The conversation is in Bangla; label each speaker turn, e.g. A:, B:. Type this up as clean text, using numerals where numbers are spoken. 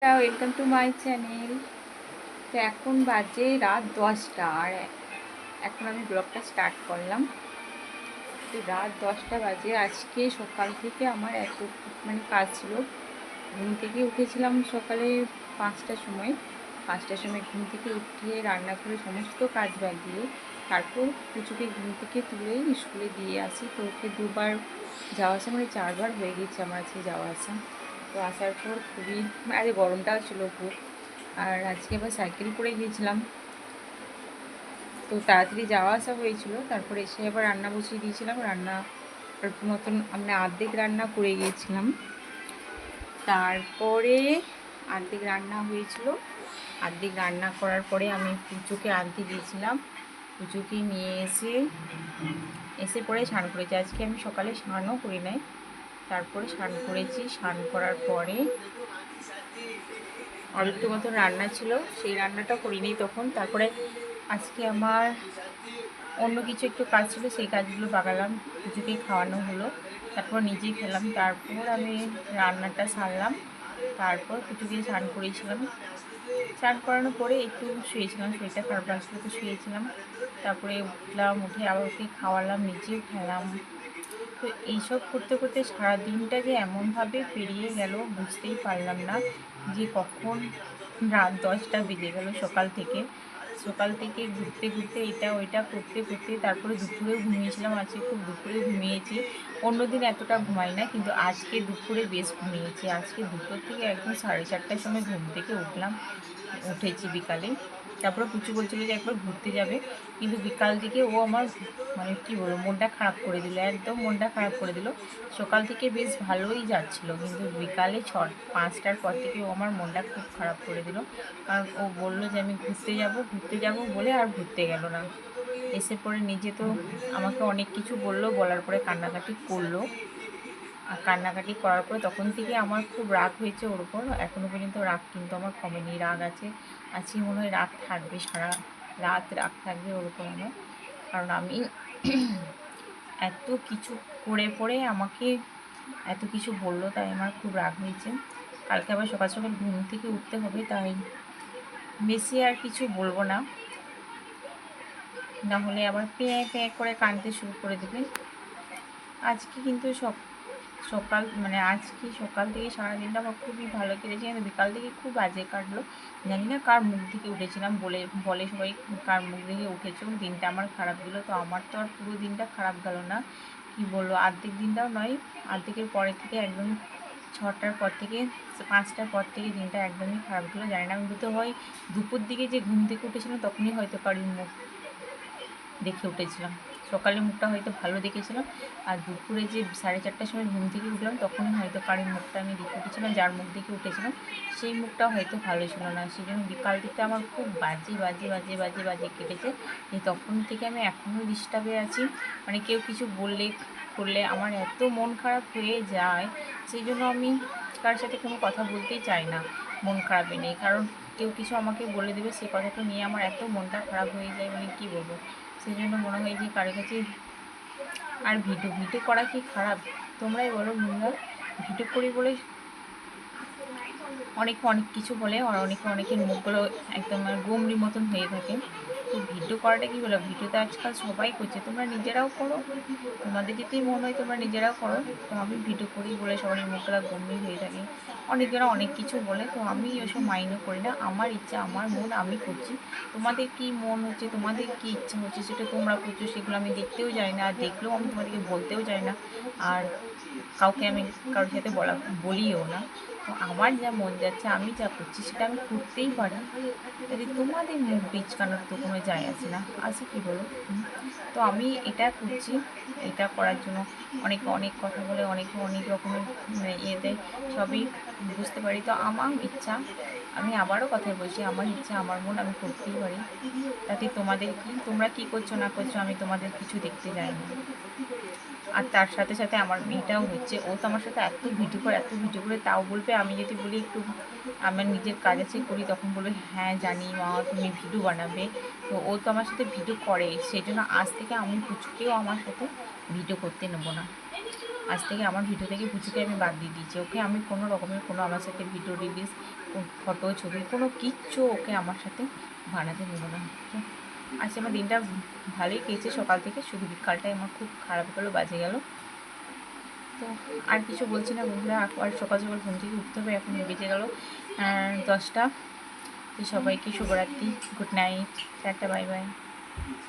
A: Welcome to my channel. তো এখন বাজে রাত 10টা আর এখন আমি ব্লগটা স্টার্ট করলাম। তো রাত 10টা বাজে। আজকে সকাল থেকে আমার এত কাজ ছিল। ঘুম থেকে উঠেছিলাম সকালে 5টার সময় ঘুম থেকে উঠিয়ে রান্না করে সমস্ত কাজ বাদ দিয়ে তারপর পুচুকে ঘুম থেকে তুলে স্কুলে দিয়ে আসি। তো ওকে দুবার যাওয়া আসা 4বার হয়ে গেছে আমার আজকে যাওয়া আসা। তো আসার পর খুবই গরমটাও ছিল খুব। আর আজকে আবার সাইকেল করে গিয়েছিলাম, তো তাড়াতাড়ি যাওয়া আসা হয়েছিল। তারপরে এসে আবার রান্না বসিয়ে দিয়েছিলাম। রান্না অল্প মতন অর্ধেক রান্না করে গিয়েছিলাম। তারপরে অর্ধেক রান্না হয়েছিল। অর্ধেক রান্না করার পরে আমি পুজোকে আনতে গিয়েছিলাম। পুজোকে নিয়ে এসে পরে স্নান করেছি। আজকে আমি সকালে স্নানও করি নাই, তারপরে স্নান করেছি। স্নান করার পরে অল্প মতন রান্না ছিল, সেই রান্নাটা করিনি তখন। তারপরে আজকে আমার অন্য কিছু একটু কাজ ছিল, সেই কাজগুলো বাগালাম। কিছুকেই খাওয়ানো হলো, তারপর নিজেই খেলাম। তারপর আমি রান্নাটা সারলাম। তারপর কিছুকে স্নান করেছিলাম। স্নান করানোর পরে একটু শুয়েছিলাম, শরীরটা খারাপ লাগছিল তো শুয়েছিলাম। তারপরে উঠলাম, উঠে আবার ওকে খাওয়ালাম, নিজেও খেলাম। তো এইসব করতে করতে সারা দিনটা যে এমনভাবে পেরিয়ে গেল বুঝতেই পারলাম না যে কখন রাত 10টা বেজে গেল। সকাল থেকে ঘুরতে ঘুরতে এটা ওইটা করতে করতে তারপরে দুপুরেও ঘুমিয়েছিলাম। আজকে খুব দুপুরে ঘুমিয়েছি। অন্যদিন এতটা ঘুমাই না, কিন্তু আজকে দুপুরে বেশ ঘুমিয়েছি। আজকে দুপুর থেকে একদম 4:30টার সময় ঘুম থেকে উঠেছি বিকালে। তারপরে পুচু বলছিল যে একবার ঘুরতে যাবে, কিন্তু বিকাল দিকে ও আমার কী বলবো, মনটা খারাপ করে দিল, একদম মনটা খারাপ করে দিল। সকাল থেকে বেশ ভালোই যাচ্ছিল, কিন্তু বিকালে 5টার পর থেকে ও আমার মনটা খুব খারাপ করে দিল। কারণ ও বলল যে আমি ঘুরতে যাব বলে আর ঘুরতে গেল না। এসে পরে নিজে তো আমাকে অনেক কিছু বলার পরে কান্নাকাটি করলো। আর কান্নাকাটি করার পরে তখন থেকে আমার খুব রাগ হয়েছে ওর উপর। এখনও পর্যন্ত রাগ কিন্তু আমার কমেনি, রাগ আছে। আজকে মনে হয় রাগ থাকবে, সারা রাত রাগ থাকবে ওর উপর আমার। কারণ আমি এত কিছু করে পরে আমাকে এত কিছু বললো, তাই আমার খুব রাগ হয়েছে। কালকে আবার সকাল সকাল ঘুম থেকে উঠতে হবে, তাই বেশি আর কিছু বলবো না, না হলে আবার পেঁ পেঁ করে কাঁদতে শুরু করে দেবে। আজকে কিন্তু আজকে সকাল থেকে সারাদিনটা আমার খুবই ভালো কেটেছে, কিন্তু বিকাল থেকে খুব বাজে কাটলো। জানি না কার মুখ থেকে উঠেছিলাম, বলে সবাই কার মুখ থেকে উঠেছে দিনটা আমার খারাপ গেলো। তো আমার তো আর পুরো দিনটা খারাপ গেল না, কি বলবো, অর্ধেক দিনটাও নয়। অর্ধেকের পরে থেকে একদম 6টার পর থেকে 5টার পর থেকে দিনটা একদমই খারাপ গেলো। জানি না, আমি তো হয় দুপুর দিকে যে ঘুম থেকে উঠেছিলাম তখনই হয়তো কারোর মুখ দেখে উঠেছিলাম। সকালে মুখটা হয়তো ভালো দেখেছিলাম, আর দুপুরে যে 4:30টার সময় ঘুম থেকে উঠলাম তখনই হয়তো কারোর মুখটা আমি দেখে উঠেছিলাম, যার মুখ দেখে উঠেছিলাম সেই মুখটা হয়তো ভালো ছিল না। সেই জন্য বিকাল দিকটা আমার খুব বাজে বাজে বাজে বাজে বাজে কেটেছে। তখন থেকে আমি এখনও ডিস্টার্বে আছি। কেউ কিছু করলে আমার এত মন খারাপ হয়ে যায়, সেই জন্য আমি কারোর সাথে কোনো কথা বলতেই চাই না মন খারাপে নেই। কারণ কেউ কিছু আমাকে বলে দেবে, সেই কথাটা নিয়ে আমার এত মনটা খারাপ হয়ে যায়, কী বলবো। সেই জন্য মনে হয় যে কারো কাছে আর ভিডিও করা কি খারাপ? তোমরাই বলো বন্ধুরা। ভিডিও করি বলে অনেকে অনেক কিছু বলে, আর অনেকের মুখগুলো একদম গোমড়ি মতন হয়ে থাকে। তো ভিডিও করাটা কী বলো, ভিডিও তো আজকাল সবাই করছে, তোমরা নিজেরাও করো। তোমাদের যদি মনে হয় তোমরা নিজেরাও করো। তো আমি ভিডিও করি বলে সবার মুখগুলো গম্ভীর হয়ে থাকে, অনেকেরা অনেক কিছু বলে, তো আমি ওসব মাইন্ডও করি না। আমার ইচ্ছা, আমার মন, আমি করছি। তোমাদের কি মন হচ্ছে, তোমাদের কি ইচ্ছা হচ্ছে সেটা তোমরা করছো, সেগুলো আমি দেখতেও যাই না, আর দেখলেও আমি তোমাদেরকে বলতেও যাই না। আর কাউকে আমি কারোর সাথে বলিও না। তো আমার যা মন যাচ্ছে, আমি যা করছি সেটা আমি করতেই পারি। যদি তোমাদের মুখ বিচকানোর তো কোনো যায় আসে না, আছে কি বলো? তো আমি এটা করছি। এটা করার জন্য অনেকে অনেক কথা বলে, অনেকে অনেক রকমের দেয়, সবই বুঝতে পারি। তো আমার ইচ্ছা, আমি আবারও কথা বলছি, আমার ইচ্ছা, আমার মন, আমি করতেই পারি। তাতে তোমাদের কি, তোমরা কি করছো না করছো আমি তোমাদের কিছু দেখতে যাই না। আর তার সাথে সাথে আমার মেয়েটাও হচ্ছে, ও তো আমার সাথে এত ভিডিও করে তাও বলবে, আমি যদি বলি একটু আমার নিজের কাজ আছে করি, তখন বলবে হ্যাঁ জানি মা তুমি ভিডিও বানাবে। তো ও তো আমার সাথে ভিডিও করে, সেই জন্য আজ থেকে আমি পুচুকেও আমার সাথে ভিডিও করতে নেবো না। আজ থেকে আমার ভিডিও থেকে পুচুকে আমি বাদ দিয়ে দিয়েছি। ওকে আমি কোনো রকমের কোনো আমার সাথে ভিডিও রিলিজ, ফটো ছবি কোনো কিচ্ছু ওকে আমার সাথে বানাতে দেবো না। তো আজকে আমার দিনটা ভালোই গিয়েছে সকাল থেকে, শুধু বিকালটাই আমার খুব খারাপ গেলো, বাজে গেল। তো আর কিছু বলছি না বন্ধুরা, আর সকাল সকাল ঘুম থেকে উঠতে হবে, এখন বেজে গেল 10টা। তো সবাইকে শুভরাত্রি, good night, tata, bye bye.